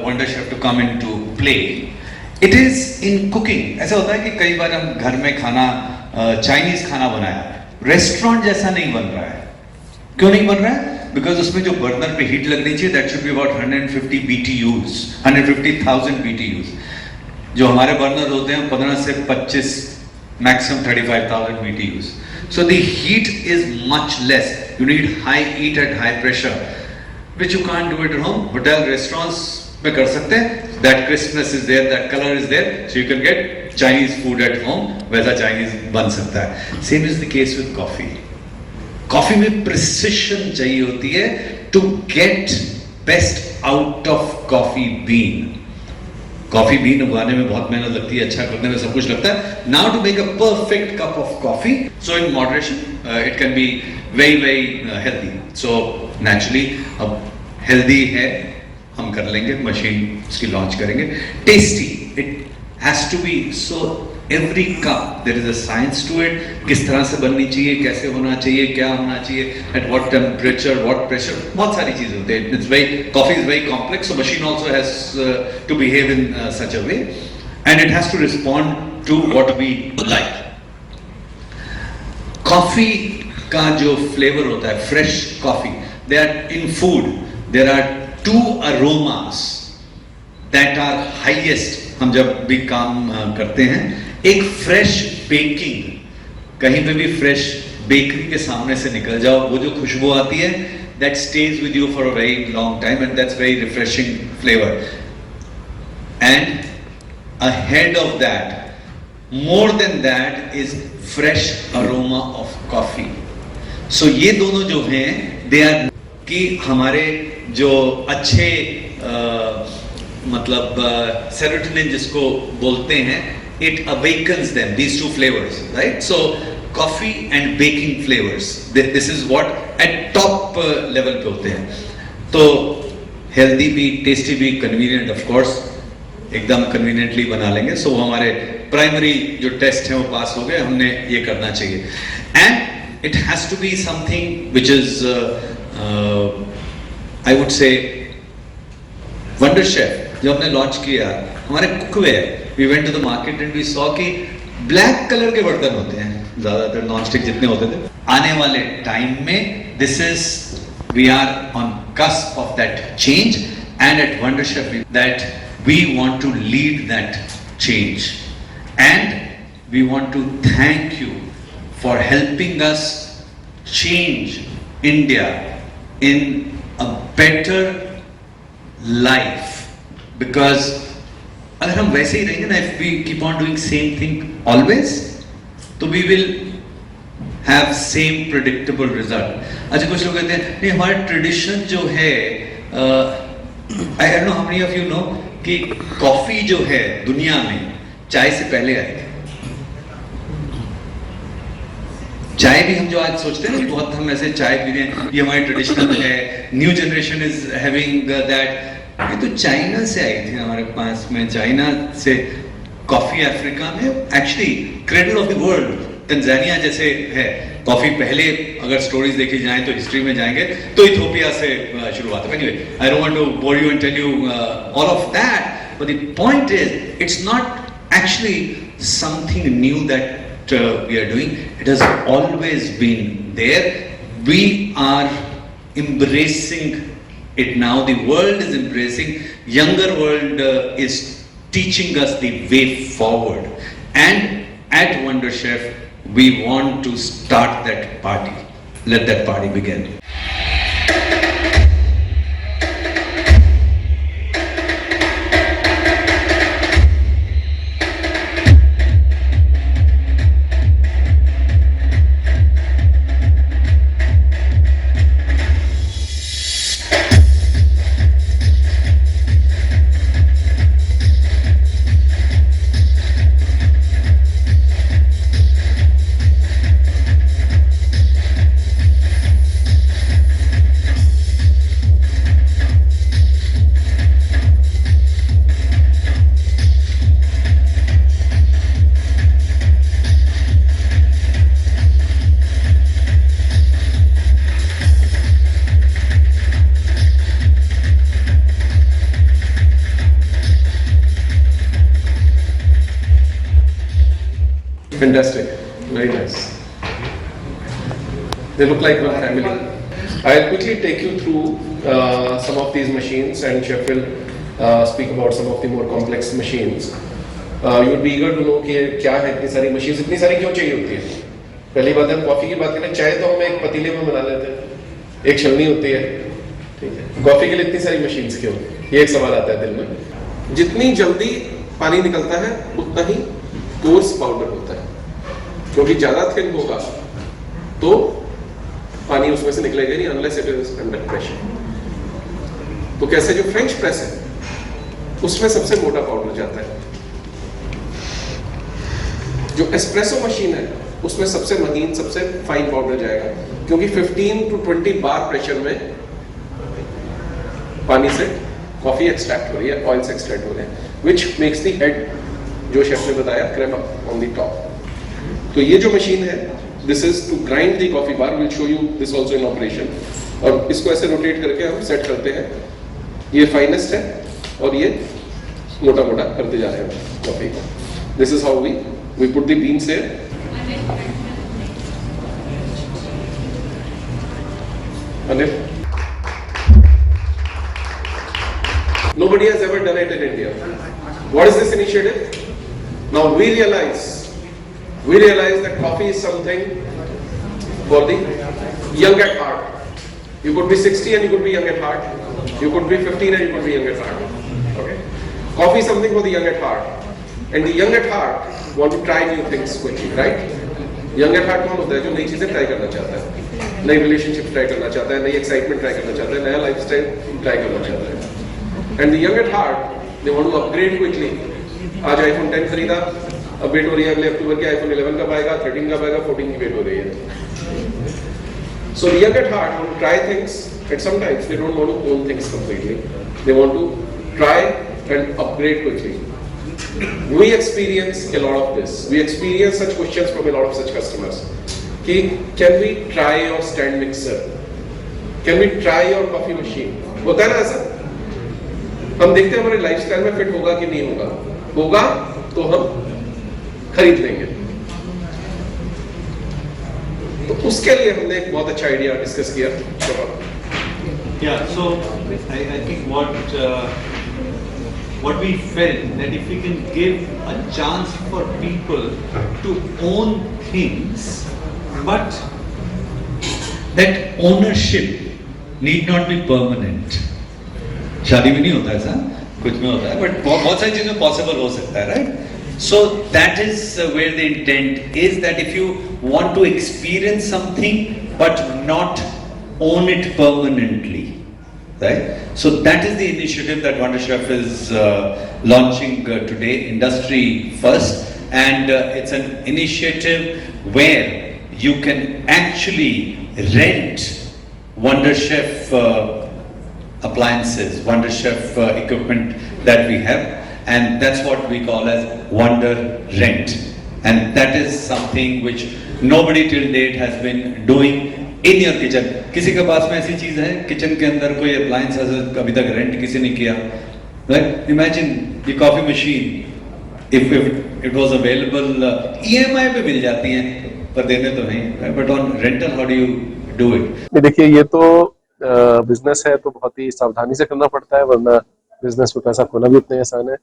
Wonder Chef to come in to play it is in cooking. ऐसा होता है कि कई बार हम घर में खाना चाइनीज खाना बनाया, रेस्टोरेंट जैसा नहीं बन रहा है। क्यों नहीं बन रहा है? बिकॉज उसमें जो बर्नर पे हीट लगनी चाहिए that should be about 150 BTUs, 150,000 BTUs। जो हमारे बर्नर होते हैं 15 से 25, maximum 35,000 BTUs। So the heat is much less. You need high heat at high pressure, which you can't do it at home. Hotel, restaurants में कर सकते हैं। That crispness is there, that color is there, so you can get Chinese food at home. वैसा Chinese बन सकता है। Same is the case with coffee. Coffee में precision चाहिए होती है to get best out of coffee bean. Coffee bean उगाने में बहुत मेहनत लगती है, अच्छा करने में सब कुछ लगता है। Now to make a perfect cup of coffee, so in moderation it can be very very healthy. So naturally अब हेल्दी है, हम कर लेंगे, मशीन उसकी लॉन्च करेंगे। Tasty, it has to be so every cup there is a science to it. किस तरह से बननी चाहिए, कैसे होना चाहिए, क्या होना चाहिए, at what temperature, what pressure, बहुत सारी चीजें होती है। It's very, coffee is very complex, so machine also has to behave in such a way and it has to respond to what we like. Coffee का जो flavour होता है, fresh coffee, they are in food, there are 2 aromas that are highest। हम जब भी काम करते हैं, एक फ्रेश बेकिंग, कहीं पे भी फ्रेश बेकरी के सामने से निकल जाओ, वो जो खुशबू आती है that stays with you for a very long time and that's very refreshing flavor। And ahead of that, more than that, is fresh aroma of coffee। So ये दोनों जो हैं, they are कि हमारे जो अच्छे मतलब सेरोटोनिन जिसको बोलते हैं, it awakens them, these 2 flavors, right? So coffee and baking flavors, this is what at top level पे होते हैं। तो healthy भी, tasty भी, convenient of course, एकदम conveniently बना लेंगे। So हमारे primary जो टेस्ट हैं वो पास हो गए, हमने ये करना चाहिए। And it has to be something which is I would say Wonder Chef जो हमने लॉन्च किया, हमारे cookware, we went to the market and we saw कि ब्लैक कलर के बर्तन होते हैं, ज्यादातर नॉन स्टिक जितने होते थे। आने वाले टाइम में this is, we are on cusp of that change and at Wonder Chef that we want to lead that change and we want to thank you for helping us change India in a better life। because अगर हम वैसे ही रहेंगे ना, if we keep on doing same thing always, तो we will have same predictable result। अच्छा, कुछ लोग कहते हैं नहीं हमारा ट्रेडिशन जो है, I don't know how many of you know कि कॉफी जो है दुनिया में चाय से पहले आई थी। चाय भी हम जो आज सोचते हैं ना, बहुत हम ऐसे चाय पी रहे हैं, ये हमारी ट्रेडिशनल है, new generation is having that, ये तो चाइना से आई थी हमारे पास में। चाइना से कॉफी अफ्रीका में actually cradle of the world, Tanzania जैसे है। कॉफी पहले अगर स्टोरीज देखी जाए तो हिस्ट्री में जाएंगे तो इथियोपिया से शुरुआत है। Anyway, I don't want to bore you and tell you all of that, but the point is it's not actually something new that we are doing, it has always been there, we are embracing it now, the world is embracing, younger world is teaching us the way forward, and at Wonder Chef we want to start that party, let that party begin। Fantastic, very nice. They look like one family. I'll quickly take you through some of these machines, and Chef will speak about some of the more complex machines. You would be eager to know कि क्या है इतनी सारी machines, इतनी सारी क्यों चाहिए होती है? पहली बात है, हम कॉफी की बात करें, चाय तो हम एक पतीले में बना लेते हैं, एक छलनी होती है, ठीक है। कॉफी के लिए इतनी सारी machines क्यों? ये एक सवाल आता है दिल में। जितनी जल्दी पानी निकलता है, उतना ही कोर्स पाउडर होता है, क्योंकि ज्यादा थिन होगा तो पानी उसमें से निकलेगा नहीं, unless it is under pressure. तो कैसे जो फ्रेंच प्रेस है उसमें सबसे मोटा पाउडर जाता है, जो एस्प्रेसो मशीन है उसमें सबसे महीन सबसे फाइन पाउडर जाएगा, क्योंकि 15 to 20 बार प्रेशर में पानी से कॉफी एक्सट्रैक्ट हो रही है, ऑयल से एक्सट्रैक्ट हो रहे हैं, विच मेक्स द हेड, जो शेफ ने बताया, creep up on the top. तो ये जो मशीन है, this is to grind the coffee bar, will show you this also in operation. और इसको ऐसे रोटेट करके हम सेट करते हैं, ये फाइनेस्ट है और ये मोटा मोटा करते जा रहे हैं कॉफी को। This is how we put the beans here. Anil? Nobody has ever done it in India. What is this initiative? Now we realize that coffee is something for the young at heart. You could be 60 and you could be young at heart. You could be 15 and you could be young at heart. Okay? Coffee is something for the young at heart. And the young at heart want to try new things quickly, right? Young at heart कौन होता है? जो नई चीजें try करना चाहता है, नई रिलेशनशिप ट्राई करना चाहता है, नई एक्साइटमेंट ट्राई करना चाहता है, नया लाइफस्टाइल ट्राई करना चाहता है। And the young at heart they want to upgrade quickly. आज आईफोन 10 खरीदा, अपडेट हो रही है, अगले अक्टूबर के आईफोन 11 कब आएगा, 13 कब आएगा, 14 की वेट हो रही है। So the young at heart want to try things, and sometimes they don't want to own things completely, they want to try and upgrade quickly. We experience a lot of this. We experience such questions from a lot of such customers. कि can we try your stand mixer? Can we try your coffee machine? होता है ना ऐसा? हम देखते हैं हमारे lifestyle में फिट होगा कि नहीं होगा, होगा तो हम खरीद लेंगे। तो उसके लिए हमने एक बहुत अच्छा आइडिया डिस्कस किया। Yeah, so I think what we felt that if we can give a chance for people to own things, but that ownership need not be permanent. शादी में नहीं होता ऐसा, कुछ में होता है, but बहुत सारी चीजें possible हो सकता है, right? So that is where the intent is, that if you want to experience something but not own it permanently, right? So that is the initiative that Wonder Chef is launching today, industry first, and it's an initiative where you can actually rent Wonder Chef appliances, Wonder Chef equipment that we have, and that's what we call as Wonder Rent, and that is something which nobody till date has been doing in your kitchen. किसी के पास में ऐसी चीज है kitchen के अंदर, कोई appliance अभी तक रेंट किसी ने किया, right? Imagine ये coffee machine, if it was available, EMI पे मिल जाती हैं, पर देने तो नहीं, right? But on rental, how do you do it? देखिए, ये तो बिजनेस है तो बहुत ही सावधानी से करना पड़ता है, वरना बिजनेस में पैसा खोना भी उतना आसान है।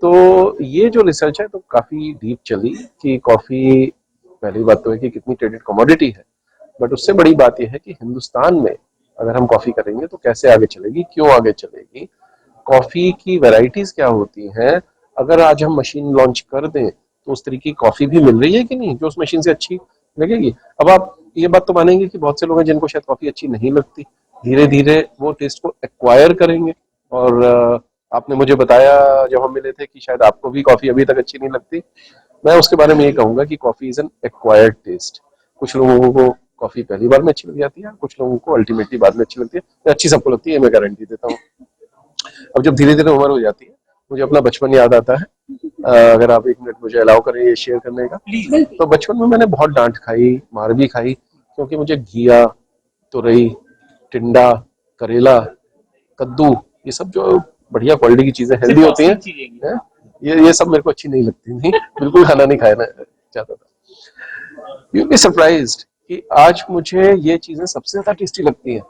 तो ये जो रिसर्च है तो काफी डीप चली कि कॉफी, पहली बात तो है कि कितनी ट्रेडेड कमोडिटी है, बट उससे बड़ी बात यह है कि हिंदुस्तान में अगर हम कॉफी करेंगे तो कैसे आगे चलेगी, क्यों आगे चलेगी, कॉफी की वैरायटीज क्या होती हैं, अगर आज हम मशीन लॉन्च कर दें तो उस तरीके की कॉफी भी मिल रही है कि नहीं जो उस मशीन से अच्छी लगेगी। अब आप ये बात तो मानेंगे कि बहुत से लोग हैं जिनको शायद कॉफी अच्छी नहीं लगती, धीरे धीरे वो टेस्ट को एक्वायर करेंगे। और आपने मुझे बताया जब हम मिले थे कि शायद आपको भी कॉफी अभी तक अच्छी नहीं लगती। मैं उसके बारे में ये कहूंगा कि coffee is an acquired taste. कुछ लोगों को कॉफी पहली बार में अच्छी लग जाती है, कुछ लोगों को अल्टीमेटली बाद में अच्छी लगती है, अच्छी सबको लगती है, मैं गारंटी देता हूँ। अब जब धीरे धीरे उम्र हो जाती है, मुझे अपना बचपन याद आता है। अगर आप 1 मिनट मुझे अलाउ करें ये शेयर करने का, तो बचपन में मैंने बहुत डांट खाई, मार भी खाई, क्योंकि मुझे घिया, तुरई, टिंडा, करेला, कद्दू, ये सब जो बढ़िया क्वालिटी की चीजें हेल्दी होती हैं, ये सब मेरे को अच्छी नहीं लगती थी, बिल्कुल खाना नहीं खाया ना। जाता था। यू बी सरप्राइज्ड कि आज मुझे ये चीजें सबसे ज्यादा टेस्टी लगती हैं,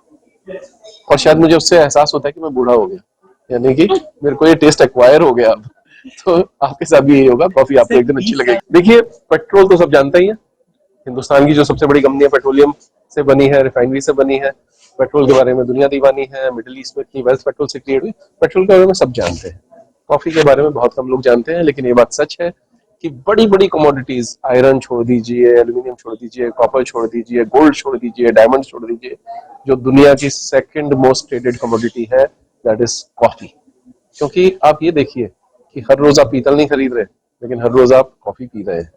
और शायद मुझे उससे एहसास होता है कि मैं बूढ़ा हो गया, यानी कि मेरे को ये टेस्ट एक्वायर हो गया अब। तो आपके साथ भी यही होगा, कॉफी आपको एक दिन अच्छी लगेगी। देखिए, पेट्रोल तो सब जानते ही है, हिंदुस्तान की जो सबसे बड़ी कंपनी है पेट्रोलियम से बनी है, रिफाइनरी से बनी है। पेट्रोल के बारे में दुनिया दीवानी है, मिडिल ईस्ट में इतनी वेल्थ पेट्रोल से क्रिएट हुई। पेट्रोल के बारे में सब जानते हैं, कॉफी के बारे में बहुत कम लोग जानते हैं। लेकिन ये बात सच है कि बड़ी बड़ी कमोडिटीज, आयरन छोड़ दीजिए, एल्यूमिनियम छोड़ दीजिए, कॉपर छोड़ दीजिए, गोल्ड छोड़ दीजिए, डायमंड छोड़ दीजिए, जो दुनिया की सेकंड मोस्ट ट्रेडेड कमोडिटी है, दैट इज कॉफी। क्योंकि आप ये देखिए कि हर रोज आप पीतल नहीं खरीद रहे, लेकिन हर रोज आप कॉफी पी रहे हैं,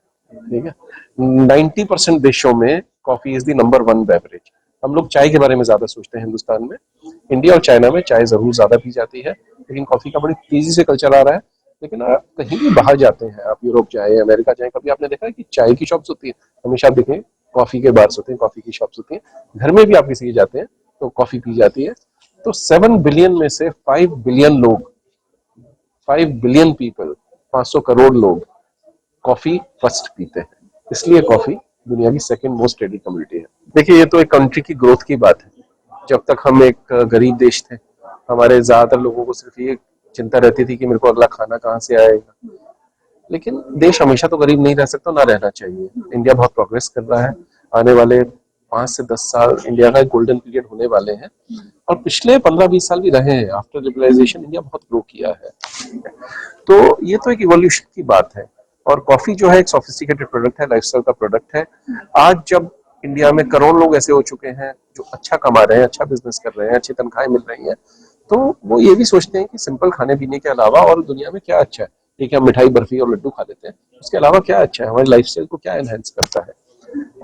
ठीक है। 90% देशों में coffee is the number 1 beverage. हम लोग चाय के बारे में ज्यादा सोचते हैं हिंदुस्तान में, इंडिया और चाइना में चाय जरूर ज्यादा पी जाती है, लेकिन कॉफी का बड़ी तेजी से कल्चर आ रहा है। लेकिन आप कहीं भी बाहर जाते हैं, आप यूरोप जाए, अमेरिका जाए, कभी आपने देखा है कि चाय की शॉप्स होती है? हमेशा आप देखें कॉफी के बार्स होते हैं, कॉफी की शॉप्स होती हैं। घर में भी आप किसी के जाते हैं तो कॉफी पी जाती है। तो 7 बिलियन में से 5 बिलियन लोग, 5 बिलियन पीपल, 500 करोड़ लोग कॉफी फर्स्ट पीते हैं। इसलिए कॉफी दुनिया की सेकंड मोस्ट ट्रेडेड कम्युनिटी है। देखिए, ये तो एक कंट्री की ग्रोथ की बात है। जब तक हम एक गरीब देश थे, हमारे ज्यादातर लोगों को सिर्फ ये चिंता रहती थी कि मेरे को अगला खाना कहाँ से आएगा। लेकिन देश हमेशा तो गरीब नहीं रह सकता, ना रहना चाहिए। इंडिया बहुत प्रोग्रेस कर रहा है। आने वाले 5 से 10 साल इंडिया का गोल्डन पीरियड होने वाले हैं, और पिछले 15-20 साल भी रहे हैं। आफ्टर लिबरलाइजेशन इंडिया बहुत ग्रो किया है। तो ये तो एक इवोल्यूशन की बात है। और कॉफी जो है एक सोफिस्टिकेटेड प्रोडक्ट है, लाइफस्टाइल का प्रोडक्ट है। आज जब इंडिया में करोड़ लोग ऐसे हो चुके हैं जो अच्छा कमा रहे हैं, अच्छा बिजनेस कर रहे हैं, अच्छी तनख्वाहें मिल रही हैं, तो वो ये भी सोचते हैं कि सिंपल खाने पीने के अलावा और दुनिया में क्या अच्छा है। ठीक है, हम मिठाई, बर्फी और लड्डू खा लेते हैं, उसके अलावा क्या अच्छा है, हमारी लाइफस्टाइल को क्या एनहेंस करता है।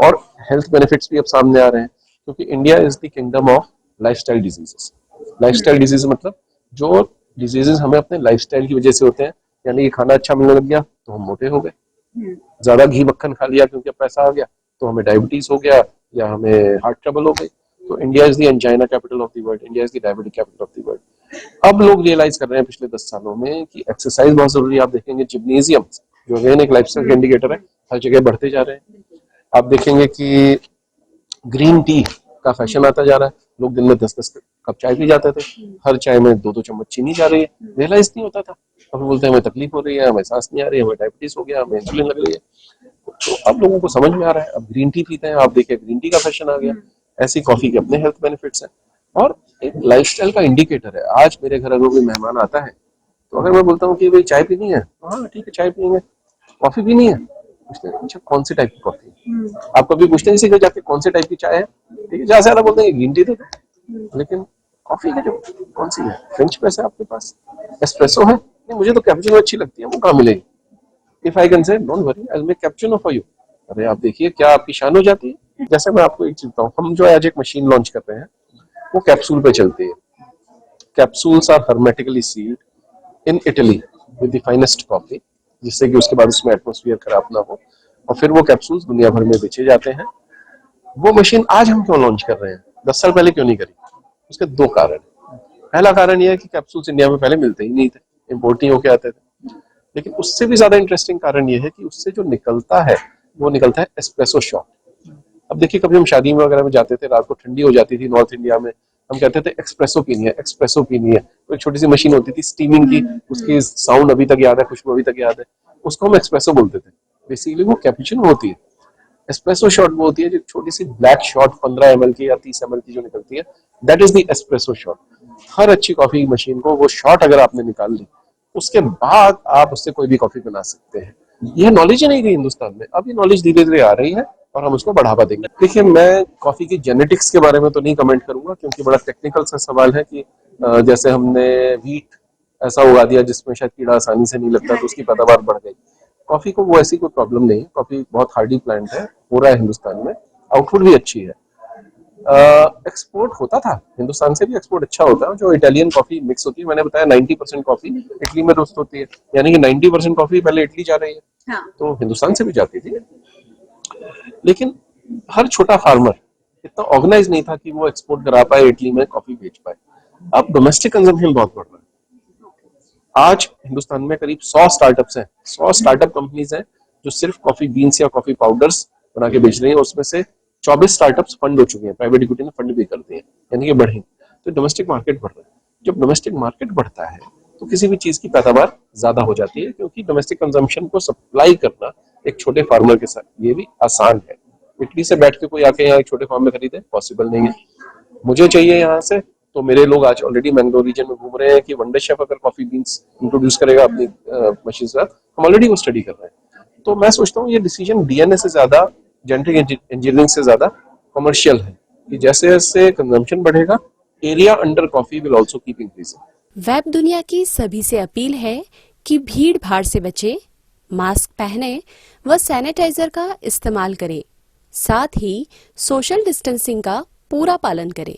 और हेल्थ बेनिफिट्स भी अब सामने आ रहे हैं, क्योंकि India is the kingdom of lifestyle diseases. Lifestyle disease मतलब जो डिजीजेस हमें अपने लाइफस्टाइल की वजह से होते हैं, यानी कि खाना अच्छा मिलने लग गया तो हम मोटे हो गए, ज्यादा घी मक्खन खा लिया क्योंकि अब पैसा आ गया तो हमें डायबिटीज हो गया, या हमें हार्ट ट्रबल हो गई। तो India is the angina capital of the world, India is the diabetic capital of the world. अब लोग रियलाइज कर रहे हैं पिछले 10 सालों में कि एक्सरसाइज बहुत जरूरी है। आप देखेंगे जिम्नेजियम, जो अगेन एक लाइफस्टाइल इंडिकेटर है, हर जगह बढ़ते जा रहे हैं। आप देखेंगे कि ग्रीन टी का फैशन आता जा रहा है। लोग दिन में 10-10 कप चाय पी जाते थे, हर चाय में 2-2 चम्मच चीनी जा रही है, रियलाइज नहीं होता था। अब बोलते हैं हमें तकलीफ हो रही है, हमें सांस नहीं आ रही है, हमें डायबिटीज हो गया, हमें इंसुलिन लग रही है। तो अब लोगों को समझ में आ रहा है, अब ग्रीन टी पीते हैं। आप देखिए ग्रीन टी का फैशन आ गया। ऐसी कॉफी के अपने हेल्थ बेनिफिट्स हैं, और एक लाइफस्टाइल का इंडिकेटर है। आज मेरे घर अगर कोई मेहमान आता है, तो अगर मैं बोलता हूँ कि भाई चाय पीनी है, तो हाँ ठीक है चाय पियेंगे। कॉफी पीनी है, पूछते हैं अच्छा कौन सी टाइप की कॉफी है। आप कभी पूछते हैं किसी को जाके कौन सी टाइप की चाय है, ठीक है, ज्यादा से ज्यादा बोलते हैं ग्रीन टी दे दो। लेकिन कॉफी का जो कौन सी है, फ्रेंच प्रेस है आपके पास, एस्प्रेसो है, नहीं मुझे तो कैपुचिनो अच्छी लगती है, वो कहाँ मिलेगी। If I can say don't worry, I will make cappuccino for you. अरे आप देखिए क्या आपकी शान हो जाती है। जैसे मैं आपको एक चीज बताऊं, हम जो आज एक मशीन लॉन्च कर रहे हैं वो कैप्सूल पे चलती है। Capsules are hermetically sealed in Italy with the finest coffee, जिससे कि उसके बाद उसमें एटमॉस्फेयर खराब ना हो, और फिर वो कैप्सूल्स दुनिया भर में बेचे जाते हैं। वो मशीन आज हम क्यों लॉन्च कर रहे हैं, 10 साल पहले क्यों नहीं करी? उसके 2 कारण। पहला कारण यह है कि कैप्सूल्स इंडिया में पहले मिलते ही नहीं थे, इम्पोर्ट ही होके आते थे। लेकिन उससे भी ज्यादा इंटरेस्टिंग कारण यह है कि उससे जो निकलता है वो निकलता है एस्प्रेसो शॉट। अब देखिए कभी हम शादी में वगैरह में जाते थे, रात को ठंडी हो जाती थी नॉर्थ इंडिया में, हम कहते थे एक्सप्रेसो पीनी है, एक्सप्रेसो पीनी है। तो एक छोटी सी मशीन होती थी स्टीमिंग की, उसकी साउंड अभी तक याद है, खुशबू अभी तक याद है, उसको हम एक्सप्रेसो बोलते थे। बेसिकली वो कैपुचिनो होती है। एस्प्रेसो शॉट वो होती है जो छोटी सी ब्लैक शॉट 15 ml की या 30 ml की जो निकलती है, that is the espresso shot. हर अच्छी कॉफी मशीन को वो शॉट अगर आपने निकाल ली, उसके बाद आप उससे कोई भी कॉफी बना सकते हैं। ये नॉलेज ही नहीं थी हिंदुस्तान में, अब ये नॉलेज धीरे धीरे आ रही है और हम उसको बढ़ावा देंगे। देखिए मैं कॉफी की जेनेटिक्स के बारे में तो नहीं कमेंट करूंगा, क्योंकि बड़ा टेक्निकल सा सवाल है कि जैसे हमने वीट ऐसा उगा दिया जिसमें शायद कीड़ा आसानी से नहीं लगता तो उसकी पैदावार बढ़ गई। कॉफी को वो ऐसी कोई प्रॉब्लम नहीं है, कॉफी बहुत हार्डी प्लांट है, हो रहा है हिंदुस्तान में, आउटपुट भी अच्छी है। एक्सपोर्ट होता था, हिंदुस्तान से भी एक्सपोर्ट अच्छा होता है। जो इटालियन कॉफी मिक्स होती है, मैंने बताया 90% कॉफी इटली में रोस्ट होती है, यानी कि 90% कॉफी पहले इटली जा रही है। हाँ। तो हिंदुस्तान से भी जाती थी, लेकिन हर छोटा फार्मर इतना ऑर्गेनाइज नहीं था कि वो एक्सपोर्ट करा पाए, इटली में कॉफी बेच पाए। अब डोमेस्टिक कंजम्पशन बहुत बढ़ रहा है। आज हिंदुस्तान में करीब 100 स्टार्टअप्स हैं, 100 स्टार्टअप कंपनीज हैं जो सिर्फ कॉफी बीन्स या कॉफी पाउडर्स बना के बेच रही है, उसमें से 24 स्टार्टअप्स फंड हो चुके हैं, प्राइवेट इक्विटी ने फंड भी कर दिए हैं, यानी कि बढ़े। तो डोमेस्टिक मार्केट बढ़ रहा है। जब डोमेस्टिक मार्केट बढ़ता है तो किसी भी चीज की पैदावार ज्यादा हो जाती है, क्योंकि डोमेस्टिक कंजम्पशन को सप्लाई करना एक छोटे फार्मर के साथ ये भी आसान है। इटली से बैठ के कोई आके यहाँ एक छोटे फार्म में खरीदे, पॉसिबल नहीं है। मुझे चाहिए यहाँ से, तो मेरे लोग आज ऑलरेडी मैंगलोर रीजन में घूम रहे हैं कि वनडे शेफ अगर कॉफी बीन्स इंट्रोड्यूस करेगा अपनी मशीन से, हम ऑलरेडी वो स्टडी कर रहे हैं। तो मैं सोचता हूँ ये डिसीजन डीएनए से ज्यादा, जेनेटिक इंजीनियरिंग से ज्यादा कमर्शियल है, कि जैसे जैसे कंजम्पशन बढ़ेगा, area under coffee will also keep increasing. Web दुनिया की सभी से अपील है कि भीड़ भाड़ से बचें, मास्क पहने व सैनिटाइजर का इस्तेमाल करें, साथ ही सोशल डिस्टेंसिंग का पूरा पालन करें।